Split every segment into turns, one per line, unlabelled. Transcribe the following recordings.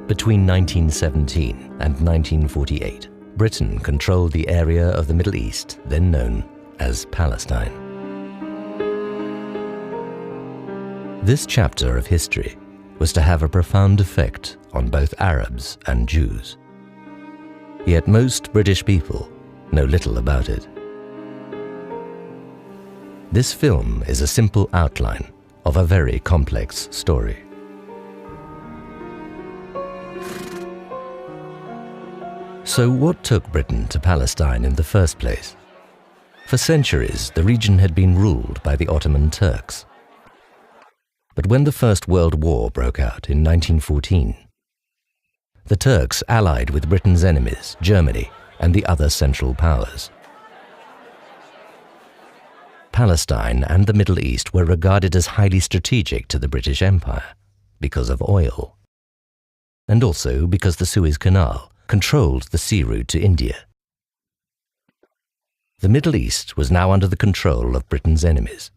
Between 1917 and 1948, Britain controlled the area of the Middle East then known as Palestine. This chapter of history was to have a profound effect on both Arabs and Jews. Yet most British people know little about it. This film is a simple outline of a very complex story. So what took Britain to Palestine in the first place? For centuries, the region had been ruled by the Ottoman Turks. But when the First World War broke out in 1914, the Turks allied with Britain's enemies, Germany, and the other Central Powers. Palestine and the Middle East were regarded as highly strategic to the British Empire because of oil, and also because the Suez Canal controlled the sea route to India. The Middle East was now under the control of Britain's enemies,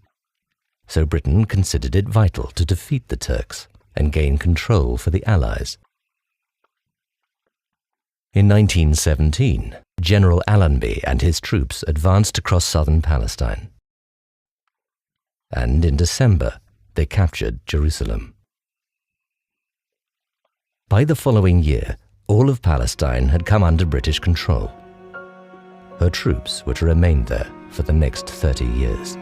so Britain considered it vital to defeat the Turks and gain control for the Allies. In 1917, General Allenby and his troops advanced across southern Palestine, and in December they captured Jerusalem. By the following year, all of Palestine had come under British control. Her troops were to remain there for the next 30 years.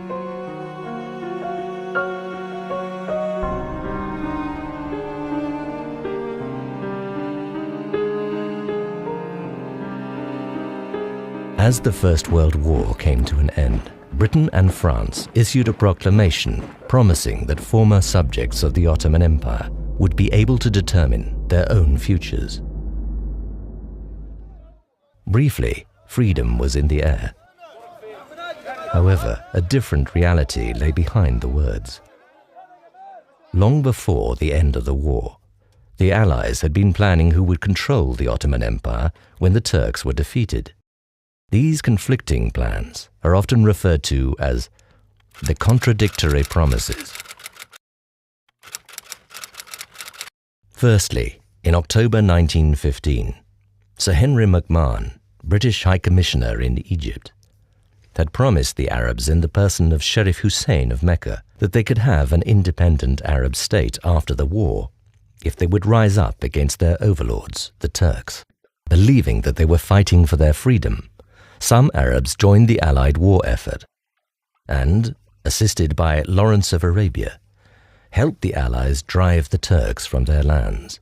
As the First World War came to an end, Britain and France issued a proclamation promising that former subjects of the Ottoman Empire would be able to determine their own futures. Briefly, freedom was in the air. However, a different reality lay behind the words. Long before the end of the war, the Allies had been planning who would control the Ottoman Empire when the Turks were defeated. These conflicting plans are often referred to as the contradictory promises. Firstly, in October 1915, Sir Henry McMahon, British High Commissioner in Egypt, had promised the Arabs in the person of Sharif Hussein of Mecca that they could have an independent Arab state after the war if they would rise up against their overlords, the Turks. Believing that they were fighting for their freedom, some Arabs joined the Allied war effort and, assisted by Lawrence of Arabia, helped the Allies drive the Turks from their lands.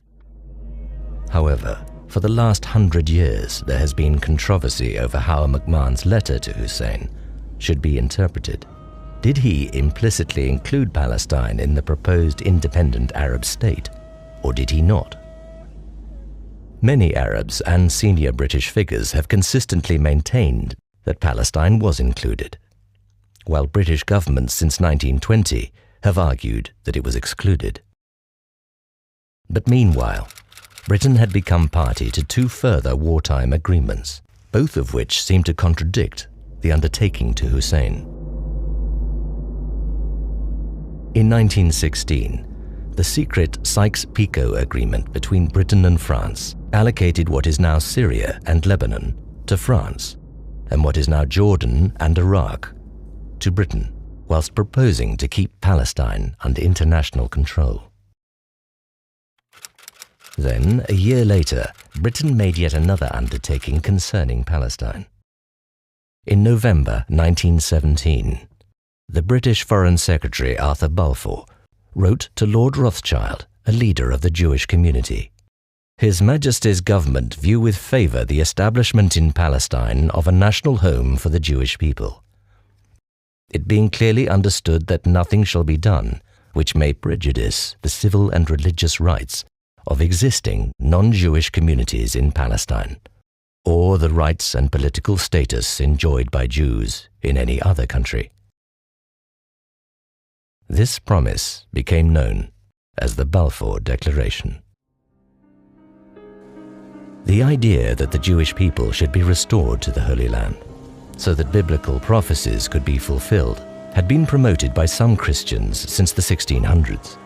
However, for the last 100 years, there has been controversy over how McMahon's letter to Hussein should be interpreted. Did he implicitly include Palestine in the proposed independent Arab state, or did he not? Many Arabs and senior British figures have consistently maintained that Palestine was included, while British governments since 1920 have argued that it was excluded. But meanwhile, Britain had become party to two further wartime agreements, both of which seemed to contradict the undertaking to Hussein. In 1916, the secret Sykes-Picot Agreement between Britain and France allocated what is now Syria and Lebanon to France, and what is now Jordan and Iraq to Britain, whilst proposing to keep Palestine under international control. Then, a year later, Britain made yet another undertaking concerning Palestine. In November 1917, the British Foreign Secretary Arthur Balfour wrote to Lord Rothschild, a leader of the Jewish community. His Majesty's government view with favour the establishment in Palestine of a national home for the Jewish people, it being clearly understood that nothing shall be done which may prejudice the civil and religious rights of existing non-Jewish communities in Palestine, or the rights and political status enjoyed by Jews in any other country. This promise became known as the Balfour Declaration. The idea that the Jewish people should be restored to the Holy Land, so that biblical prophecies could be fulfilled, had been promoted by some Christians since the 1600s.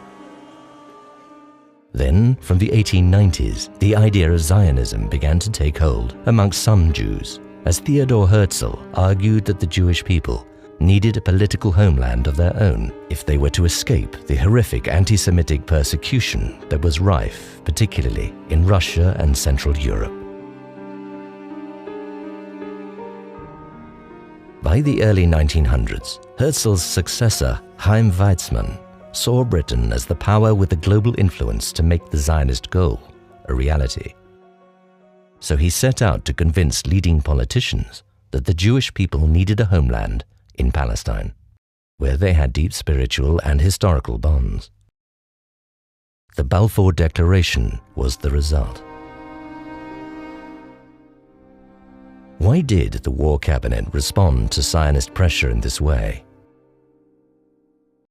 Then, from the 1890s, the idea of Zionism began to take hold amongst some Jews, as Theodor Herzl argued that the Jewish people needed a political homeland of their own if they were to escape the horrific anti-Semitic persecution that was rife, particularly in Russia and Central Europe. By the early 1900s, Herzl's successor, Chaim Weizmann, saw Britain as the power with the global influence to make the Zionist goal a reality. So he set out to convince leading politicians that the Jewish people needed a homeland in Palestine, where they had deep spiritual and historical bonds. The Balfour Declaration was the result. Why did the War Cabinet respond to Zionist pressure in this way?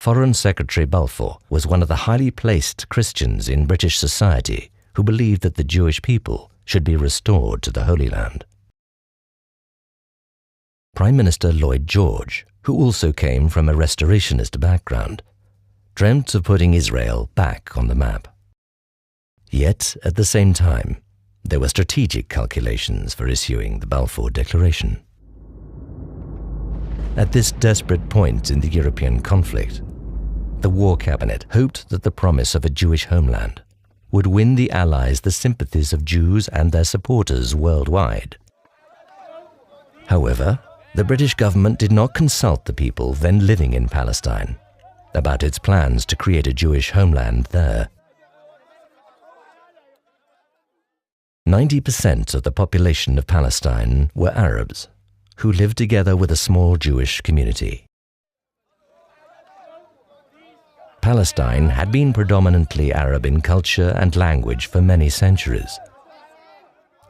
Foreign Secretary Balfour was one of the highly placed Christians in British society who believed that the Jewish people should be restored to the Holy Land. Prime Minister Lloyd George, who also came from a restorationist background, dreamt of putting Israel back on the map. Yet, at the same time, there were strategic calculations for issuing the Balfour Declaration. At this desperate point in the European conflict, the War Cabinet hoped that the promise of a Jewish homeland would win the Allies the sympathies of Jews and their supporters worldwide. However, the British government did not consult the people then living in Palestine about its plans to create a Jewish homeland there. 90% of the population of Palestine were Arabs, who lived together with a small Jewish community. Palestine had been predominantly Arab in culture and language for many centuries.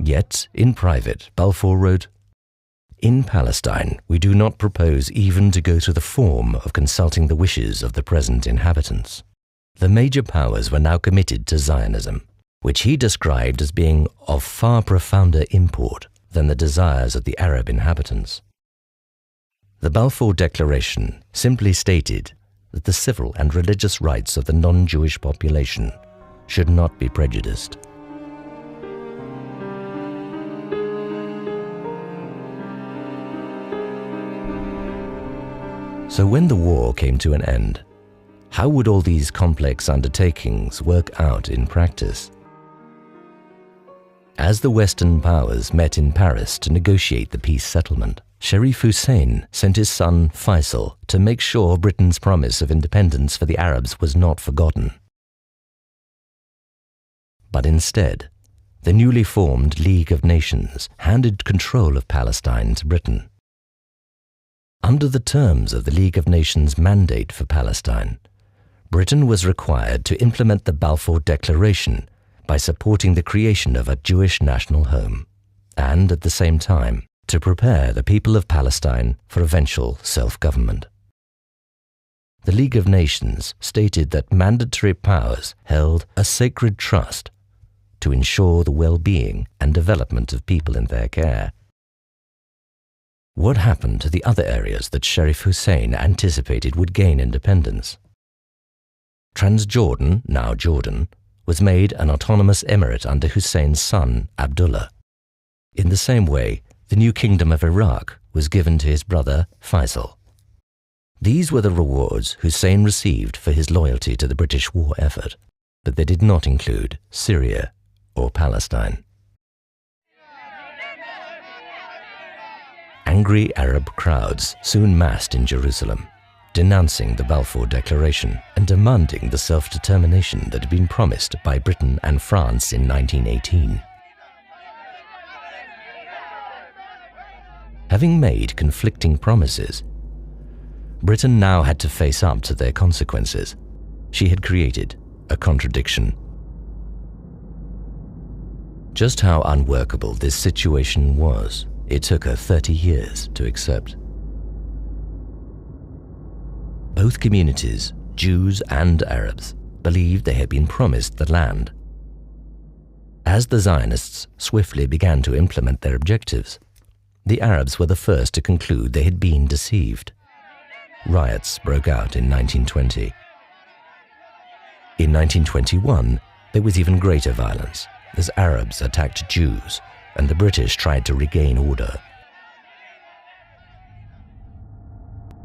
Yet, in private, Balfour wrote, "In Palestine, we do not propose even to go through the form of consulting the wishes of the present inhabitants." The major powers were now committed to Zionism, which he described as being of far profounder import than the desires of the Arab inhabitants. The Balfour Declaration simply stated that the civil and religious rights of the non-Jewish population should not be prejudiced. So when the war came to an end, how would all these complex undertakings work out in practice? As the Western powers met in Paris to negotiate the peace settlement, Sharif Hussein sent his son Faisal to make sure Britain's promise of independence for the Arabs was not forgotten. But instead, the newly formed League of Nations handed control of Palestine to Britain. Under the terms of the League of Nations' mandate for Palestine, Britain was required to implement the Balfour Declaration by supporting the creation of a Jewish national home, and at the same time, to prepare the people of Palestine for eventual self-government. The League of Nations stated that mandatory powers held a sacred trust to ensure the well-being and development of people in their care. What happened to the other areas that Sharif Hussein anticipated would gain independence? Transjordan, now Jordan, was made an autonomous emirate under Hussein's son, Abdullah. In the same way, the new kingdom of Iraq was given to his brother, Faisal. These were the rewards Hussein received for his loyalty to the British war effort, but they did not include Syria or Palestine. Angry Arab crowds soon massed in Jerusalem, denouncing the Balfour Declaration and demanding the self-determination that had been promised by Britain and France in 1918. Having made conflicting promises, Britain now had to face up to their consequences. She had created a contradiction. Just how unworkable this situation was, it took her 30 years to accept. Both communities, Jews and Arabs, believed they had been promised the land. As the Zionists swiftly began to implement their objectives, the Arabs were the first to conclude they had been deceived. Riots broke out in 1920. In 1921, there was even greater violence as Arabs attacked Jews and the British tried to regain order.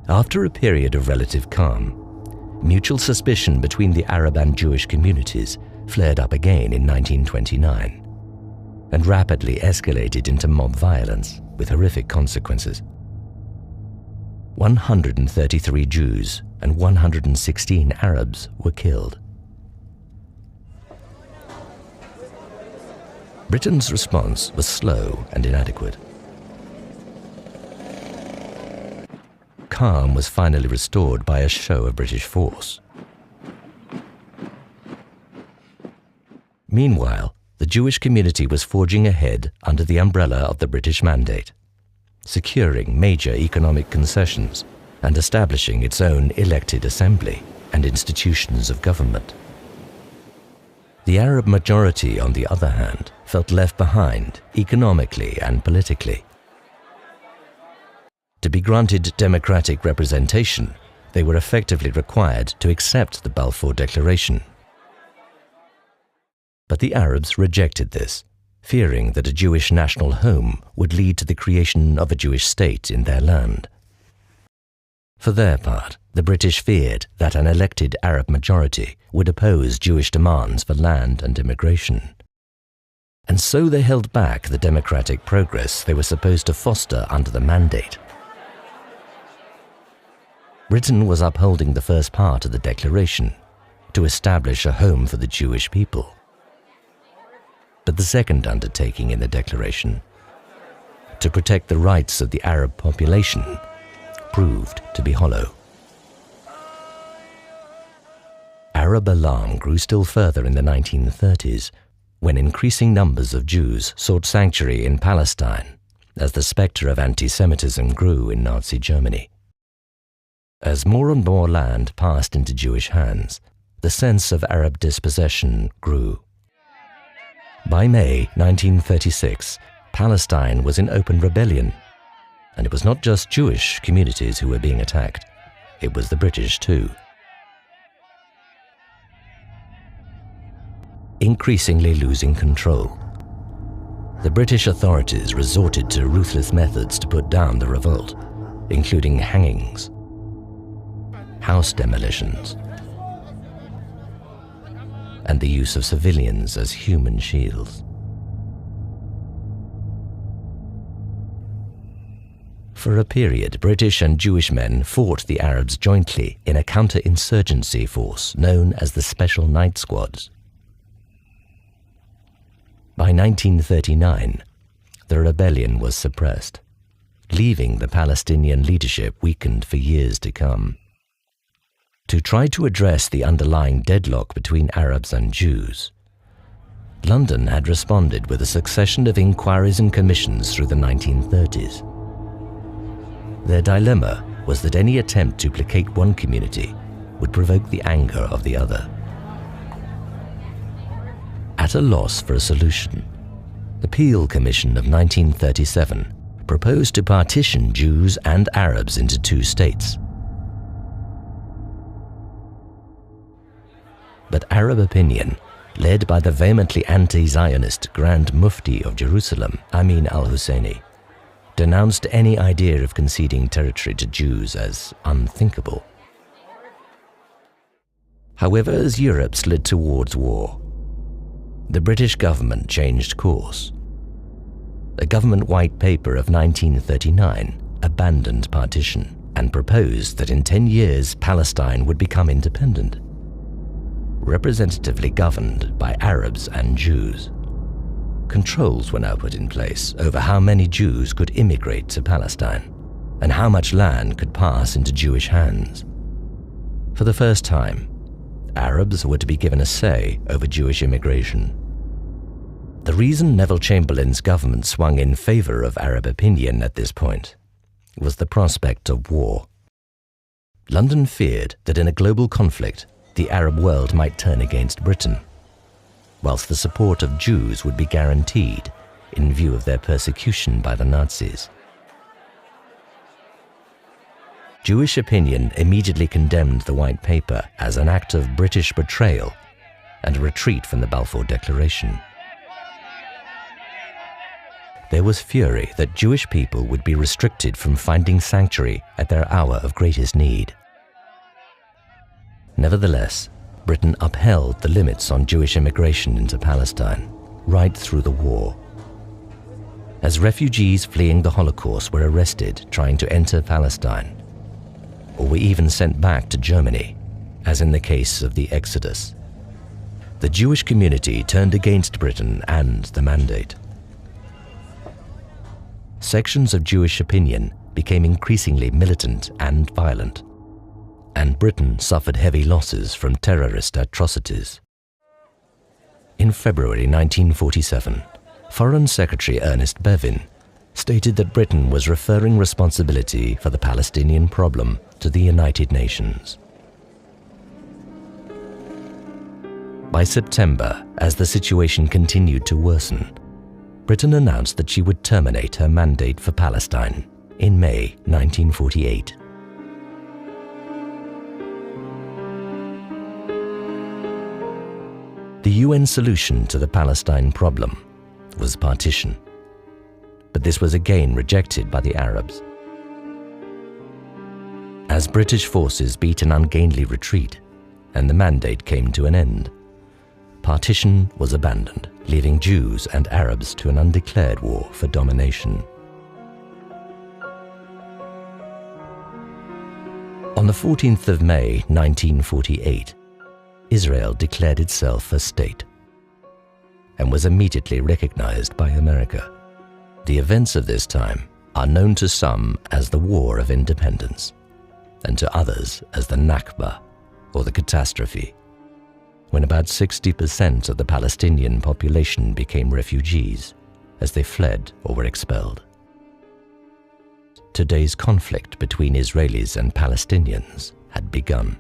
After a period of relative calm, mutual suspicion between the Arab and Jewish communities flared up again in 1929 and rapidly escalated into mob violence with horrific consequences. 133 Jews and 116 Arabs were killed. Britain's response was slow and inadequate. Calm was finally restored by a show of British force. Meanwhile, the Jewish community was forging ahead under the umbrella of the British Mandate, securing major economic concessions and establishing its own elected assembly and institutions of government. The Arab majority, on the other hand, felt left behind economically and politically. To be granted democratic representation, they were effectively required to accept the Balfour Declaration. But the Arabs rejected this, fearing that a Jewish national home would lead to the creation of a Jewish state in their land. For their part, the British feared that an elected Arab majority would oppose Jewish demands for land and immigration. And so they held back the democratic progress they were supposed to foster under the Mandate. Britain was upholding the first part of the Declaration, to establish a home for the Jewish people. But the second undertaking in the Declaration, to protect the rights of the Arab population, proved to be hollow. Arab alarm grew still further in the 1930s, when increasing numbers of Jews sought sanctuary in Palestine as the spectre of anti-Semitism grew in Nazi Germany. As more and more land passed into Jewish hands, the sense of Arab dispossession grew. By May 1936, Palestine was in open rebellion, and it was not just Jewish communities who were being attacked, it was the British too. Increasingly losing control, the British authorities resorted to ruthless methods to put down the revolt, including hangings, house demolitions, and the use of civilians as human shields. For a period, British and Jewish men fought the Arabs jointly in a counter-insurgency force known as the Special Night Squads. By 1939, the rebellion was suppressed, leaving the Palestinian leadership weakened for years to come. To try to address the underlying deadlock between Arabs and Jews, London had responded with a succession of inquiries and commissions through the 1930s. Their dilemma was that any attempt to placate one community would provoke the anger of the other. At a loss for a solution, the Peel Commission of 1937 proposed to partition Jews and Arabs into two states. But Arab opinion, led by the vehemently anti-Zionist Grand Mufti of Jerusalem, Amin al-Husseini, denounced any idea of conceding territory to Jews as unthinkable. However, as Europe slid towards war, the British government changed course. A government white paper of 1939 abandoned partition and proposed that in 10 years Palestine would become independent, representatively governed by Arabs and Jews. Controls were now put in place over how many Jews could immigrate to Palestine and how much land could pass into Jewish hands. For the first time, Arabs were to be given a say over Jewish immigration. The reason Neville Chamberlain's government swung in favor of Arab opinion at this point was the prospect of war. London feared that in a global conflict, the Arab world might turn against Britain, whilst the support of Jews would be guaranteed in view of their persecution by the Nazis. Jewish opinion immediately condemned the white paper as an act of British betrayal and a retreat from the Balfour Declaration. There was fury that Jewish people would be restricted from finding sanctuary at their hour of greatest need. Nevertheless, Britain upheld the limits on Jewish immigration into Palestine right through the war. As refugees fleeing the Holocaust were arrested trying to enter Palestine, or were even sent back to Germany, as in the case of the Exodus, the Jewish community turned against Britain and the mandate. Sections of Jewish opinion became increasingly militant and violent, and Britain suffered heavy losses from terrorist atrocities. In February 1947, Foreign Secretary Ernest Bevin stated that Britain was referring responsibility for the Palestinian problem to the United Nations. By September, as the situation continued to worsen, Britain announced that she would terminate her mandate for Palestine in May 1948. The UN solution to the Palestine problem was partition, but this was again rejected by the Arabs. As British forces beat an ungainly retreat and the mandate came to an end, partition was abandoned, leaving Jews and Arabs to an undeclared war for domination. On the 14th of May 1948, Israel declared itself a state and was immediately recognized by America. The events of this time are known to some as the War of Independence and to others as the Nakba, or the catastrophe, when about 60% of the Palestinian population became refugees as they fled or were expelled. Today's conflict between Israelis and Palestinians had begun.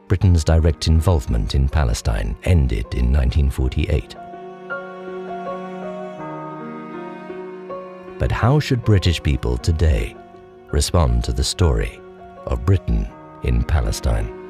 Britain's direct involvement in Palestine ended in 1948. But how should British people today respond to the story of Britain in Palestine?